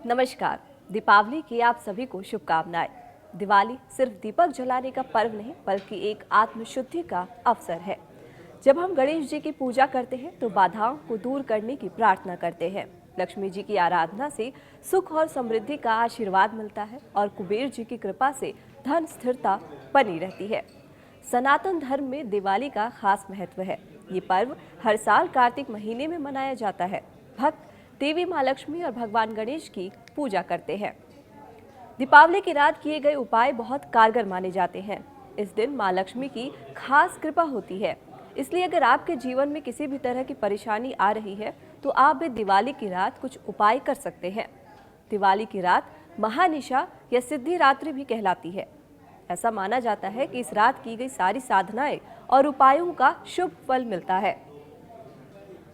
नमस्कार। दीपावली की आप सभी को शुभकामनाएं। दिवाली सिर्फ दीपक जलाने का पर्व नहीं बल्कि एक आत्मशुद्धि का अवसर है। जब हम गणेश जी की पूजा करते हैं तो बाधाओं को दूर करने की प्रार्थना करते हैं। लक्ष्मी जी की आराधना से सुख और समृद्धि का आशीर्वाद मिलता है और कुबेर जी की कृपा से धन स्थिरता बनी रहती है। सनातन धर्म में दिवाली का खास महत्व है। ये पर्व हर साल कार्तिक महीने में मनाया जाता है। भक्त देवी माँ लक्ष्मी और भगवान गणेश की पूजा करते हैं। दीपावली की रात किए गए उपाय बहुत कारगर माने जाते हैं। इस दिन माँ लक्ष्मी की खास कृपा होती है। इसलिए अगर आपके जीवन में किसी भी तरह की परेशानी आ रही है तो आप भी दिवाली की रात कुछ उपाय कर सकते हैं। दिवाली की रात महानिशा या सिद्धि रात्रि भी कहलाती है। ऐसा माना जाता है कि इस रात की गई सारी साधनाएं और उपायों का शुभ फल मिलता है।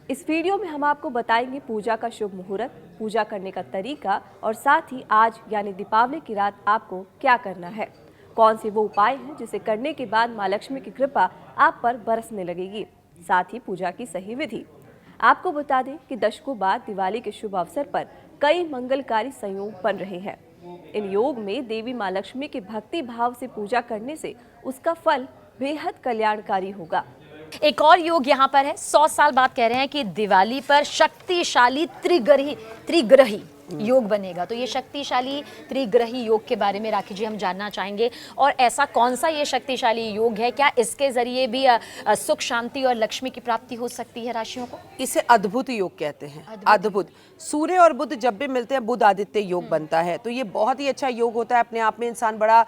इस वीडियो में हम आपको बताएंगे पूजा का शुभ मुहूर्त, पूजा करने का तरीका और साथ ही आज यानी दीपावली की रात आपको क्या करना है। कौन से वो उपाय हैं जिसे करने के बाद माँ लक्ष्मी की कृपा आप पर बरसने लगेगी। साथ ही पूजा की सही विधि। आपको बता दें कि दशकों बाद दिवाली के शुभ अवसर पर कई मंगलकारी संयोग बन रहे हैं। इन योग में देवी माँ लक्ष्मी के भक्ति भाव से पूजा करने से उसका फल बेहद कल्याणकारी होगा। एक और योग यहाँ पर है। 100 साल बाद कह रहे हैं कि दिवाली पर शक्तिशाली त्रिग्रही योग बनेगा। तो ये शक्तिशाली त्रिग्रही योग के बारे में राखी जी हम जानना चाहेंगे। और ऐसा कौन सा ये शक्तिशाली योग है, क्या इसके जरिए भी सुख शांति और लक्ष्मी की प्राप्ति हो सकती है राशियों को? इसे अद्भुत योग कहते हैं। अद्भुत। सूर्य और बुध जब भी मिलते हैं बुध आदित्य योग बनता है। तो ये बहुत ही अच्छा योग होता है। अपने आप में इंसान बड़ा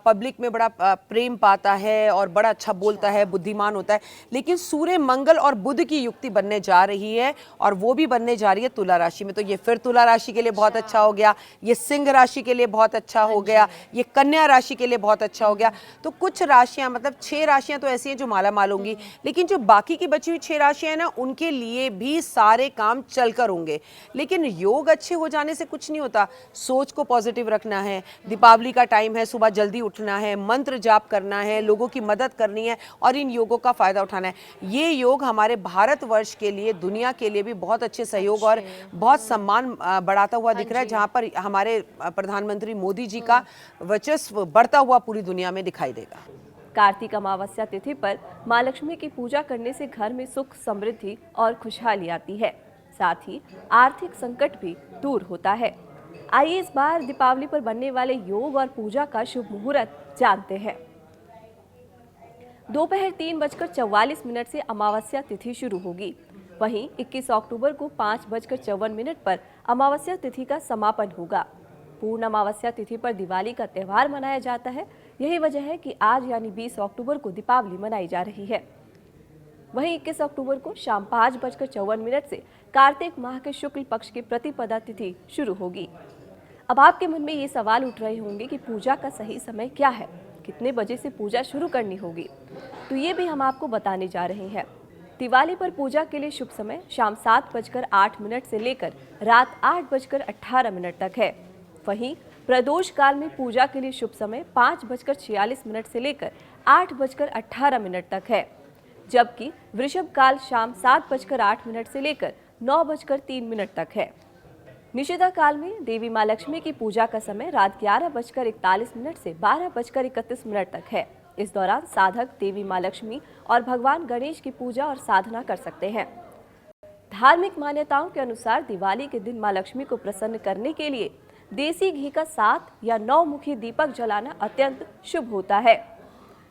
पब्लिक में बड़ा प्रेम पाता है और बड़ा अच्छा बोलता है, बुद्धिमान होता है। लेकिन सूर्य मंगल और बुध की युक्ति बनने जा रही है और वो भी बनने जा रही है तुला राशि में। तो ये फिर तुला राशि के लिए बहुत अच्छा हो गया, ये सिंह राशि के लिए बहुत अच्छा हो गया, ये कन्या राशि के लिए बहुत अच्छा हो गया। तो कुछ राशियां मतलब 6 राशियां तो ऐसी हैं जो माला माल होंगी, लेकिन जो बाकी की बची हुई 6 राशियां हैं ना, उनके लिए भी सारे काम चलकर होंगे। लेकिन योग अच्छे हो जाने से कुछ नहीं होता। सोच को पॉजिटिव रखना है। दीपावली का टाइम है, सुबह जल्दी उठना है, मंत्र जाप करना है, लोगों की मदद करनी है और इन योगों का फायदा उठाना है। ये योग हमारे भारतवर्ष के लिए, दुनिया के लिए भी बहुत अच्छे सहयोग और बहुत सम्मान बढ़ाता हुआ दिख रहा है, जहां पर हमारे प्रधानमंत्री मोदी जी का वर्चस्व बढ़ता हुआ पूरी दुनिया में दिखाई देगा। कार्तिक अमावस्या तिथि पर माँ लक्ष्मी की पूजा करने से घर में सुख, समृद्धि और खुशहाली आती है। साथ ही आर्थिक संकट भी दूर होता है। आइए इस बार दीपावली पर बनने वाले योग और पूजा का शुभ मुहूर्त जानते हैं। दोपहर 3:44 से अमावस्या तिथि शुरू होगी। वहीं 21 अक्टूबर को 5:54 पर अमावस्या तिथि का समापन होगा। पूर्ण अमावस्या तिथि पर दिवाली का त्यौहार मनाया जाता है। यही वजह है कि आज यानी 20 अक्टूबर को दीपावली मनाई जा रही है। वहीं 21 अक्टूबर को शाम 5:54 से कार्तिक माह के शुक्ल पक्ष की प्रतिपदा तिथि शुरू होगी। अब आपके मन में ये सवाल उठ रहे होंगे कि पूजा का सही समय क्या है, कितने बजे से पूजा शुरू करनी होगी। तो ये भी हम आपको बताने जा रहे हैं। दिवाली पर पूजा के लिए शुभ समय शाम 7:08 से लेकर रात 8:18 तक है। वहीं प्रदोष काल में पूजा के लिए शुभ समय 5:46 से लेकर 8:18 तक है, जबकि वृषभ काल शाम 7:08 से लेकर 9:03 तक है। निषिद्धा काल में देवी माँ लक्ष्मी की पूजा का समय रात 11:41 से 12:31 तक है। इस दौरान साधक देवी माँ लक्ष्मी और भगवान गणेश की पूजा और साधना कर सकते हैं। धार्मिक मान्यताओं के अनुसार दिवाली के दिन माँ लक्ष्मी को प्रसन्न करने के लिए देसी घी का 7 या 9 मुखी दीपक जलाना अत्यंत शुभ होता है।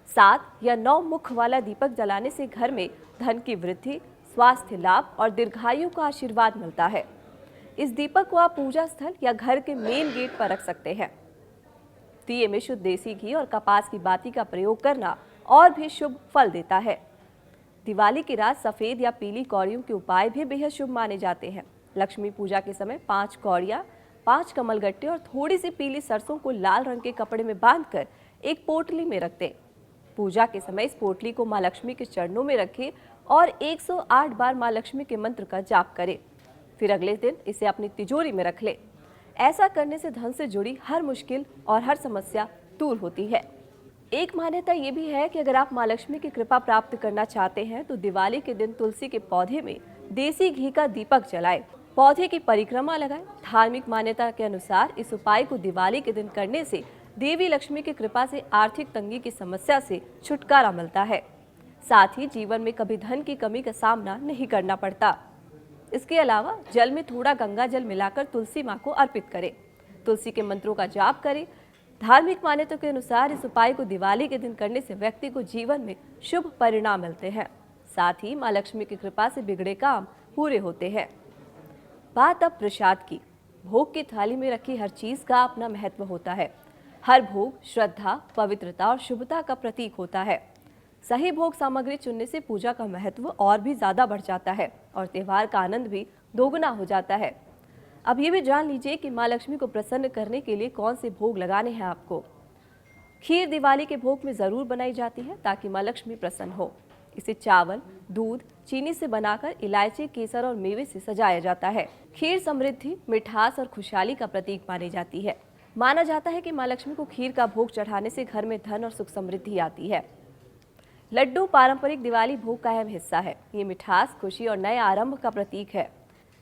7 या 9 मुख वाला दीपक जलाने से घर में धन की वृद्धि, स्वास्थ्य लाभ और दीर्घायु का आशीर्वाद मिलता है। इस दीपक को आप पूजा स्थल या घर के मेन गेट पर रख सकते हैं। दिए में शुद्ध देसी घी और कपास की बाती का प्रयोग करना और भी शुभ फल देता है। दिवाली की रात सफेद या पीली कौड़ियों के उपाय भी बेहद शुभ माने जाते हैं। लक्ष्मी पूजा के समय 5 कौड़ियां, 5 कमलगट्टे और थोड़ी सी पीली सरसों को लाल रंग के कपड़े में बांधकर एक पोटली में रख दें। पूजा के समय इस पोटली को माँ लक्ष्मी के चरणों में रखें और 108 बार माँ लक्ष्मी के मंत्र का जाप करें। फिर अगले दिन इसे अपनी तिजोरी में रख लें। ऐसा करने से धन से जुड़ी हर मुश्किल और हर समस्या दूर होती है। एक मान्यता ये भी है कि अगर आप माँ लक्ष्मी की कृपा प्राप्त करना चाहते हैं तो दिवाली के दिन तुलसी के पौधे में देसी घी का दीपक जलाएं। पौधे की परिक्रमा लगाएं। धार्मिक मान्यता के अनुसार इस उपाय को दिवाली के दिन करने से देवी लक्ष्मी की कृपा से आर्थिक तंगी की समस्या से छुटकारा मिलता है। साथ ही जीवन में कभी धन की कमी का सामना नहीं करना पड़ता। इसके अलावा जल में थोड़ा गंगा जल मिलाकर तुलसी माँ को अर्पित करें। तुलसी के मंत्रों का जाप करें। धार्मिक मान्यता के अनुसार इस उपाय को दिवाली के दिन करने से व्यक्ति को जीवन में शुभ परिणाम मिलते हैं। साथ ही माँ लक्ष्मी की कृपा से बिगड़े काम पूरे होते हैं। बात अब प्रसाद की। भोग की थाली में रखी हर चीज का अपना महत्व होता है। हर भोग श्रद्धा, पवित्रता और शुभता का प्रतीक होता है। सही भोग सामग्री चुनने से पूजा का महत्व और भी ज्यादा बढ़ जाता है और त्योहार का आनंद भी दोगुना हो जाता है। अब ये भी जान लीजिए कि माँ लक्ष्मी को प्रसन्न करने के लिए कौन से भोग लगाने हैं आपको। खीर दिवाली के भोग में जरूर बनाई जाती है ताकि माँ लक्ष्मी प्रसन्न हो। इसे चावल, दूध, चीनी से बनाकर इलायची, केसर और मेवे से सजाया जाता है। खीर समृद्धि, मिठास और खुशहाली का प्रतीक मानी जाती है। माना जाता है कि माँ लक्ष्मी को खीर का भोग चढ़ाने से घर में धन और सुख समृद्धि आती है। लड्डू पारंपरिक दिवाली भोग का अहम हिस्सा है। ये मिठास, खुशी और नए आरंभ का प्रतीक है।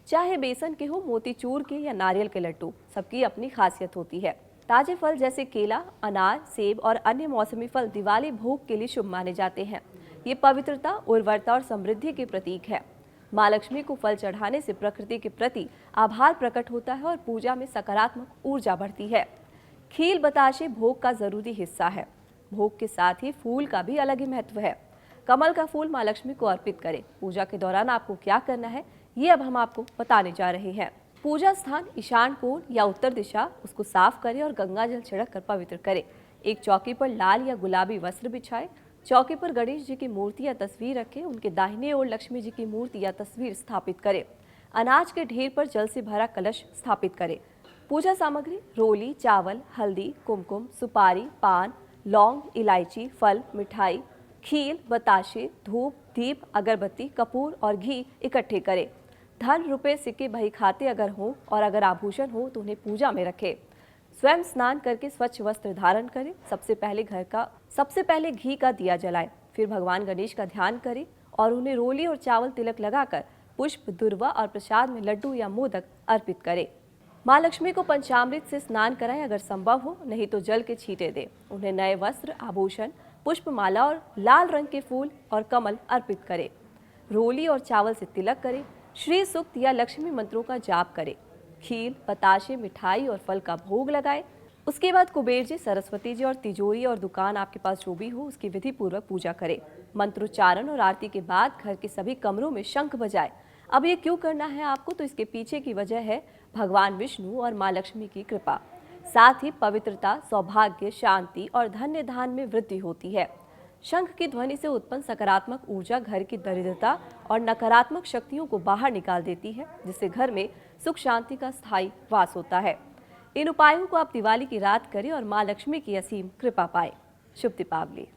चाहे बेसन के हो, मोतीचूर के या नारियल के लड्डू, सबकी अपनी खासियत होती है। ताजे फल जैसे केला, अनार, सेब और अन्य मौसमी फल दिवाली भोग के लिए शुभ माने जाते हैं। ये पवित्रता, उर्वरता और समृद्धि के प्रतीक है। माँ लक्ष्मी को फल चढ़ाने से प्रकृति के प्रति आभार प्रकट होता है और पूजा में सकारात्मक ऊर्जा बढ़ती है। खीर बताशे भोग का जरूरी हिस्सा है। भोग के साथ ही फूल का भी अलग ही महत्व है। कमल का फूल माँ लक्ष्मी को अर्पित करें। पूजा के दौरान आपको क्या करना है, ये अब हम आपको बताने जा रहे हैं। पूजा स्थान ईशान कोण या उत्तर दिशा, उसको साफ करें और गंगा जल छिड़क कर पवित्र करें। एक चौकी पर लाल या गुलाबी वस्त्र बिछाएं। चौकी पर गणेश जी की मूर्ति या तस्वीर रखें। उनके दाहिने ओर लक्ष्मी जी की मूर्ति या तस्वीर स्थापित करें। अनाज के ढेर पर जल से भरा कलश स्थापित करें। पूजा सामग्री रोली, चावल, हल्दी, कुमकुम, सुपारी, पान, लौंग, इलायची, फल, मिठाई, खीर, बताशे, धूप, दीप, अगरबत्ती, कपूर और घी इकट्ठे करें। धन, रुपए, सिक्के, बही खाते अगर हों और अगर आभूषण हो तो उन्हें पूजा में रखें। स्वयं स्नान करके स्वच्छ वस्त्र धारण करें। सबसे पहले घी का दिया जलाएं। फिर भगवान गणेश का ध्यान करें और उन्हें रोली और चावल तिलक लगाकर पुष्प, दुर्वा और प्रसाद में लड्डू या मोदक अर्पित करें। माँ लक्ष्मी को पंचामृत से स्नान कराएं अगर संभव हो, नहीं तो जल के छींटे दें। उन्हें नए वस्त्र, आभूषण, पुष्पमाला और लाल रंग के फूल और कमल अर्पित करें। रोली और चावल से तिलक करें। श्री सूक्त या लक्ष्मी मंत्रों का जाप करें। खीर, बताशे, मिठाई और फल का भोग लगाएं। उसके बाद कुबेर जी, सरस्वती जी और तिजोरी और दुकान आपके पास जो भी हो उसकी विधि पूर्वक पूजा करें। मंत्रोच्चारण और आरती के बाद घर के सभी कमरों में शंख बजाएं। अब ये क्यों करना है आपको, तो इसके पीछे की वजह है भगवान विष्णु और माँ लक्ष्मी की कृपा। साथ ही पवित्रता, सौभाग्य, शांति और धन्य धान में वृद्धि होती है। शंख की ध्वनि से उत्पन्न सकारात्मक ऊर्जा घर की दरिद्रता और नकारात्मक शक्तियों को बाहर निकाल देती है, जिससे घर में सुख शांति का स्थायी वास होता है। इन उपायों को आप दिवाली की रात करें और माँ लक्ष्मी की असीम कृपा पाएं। शुभ दीपावली।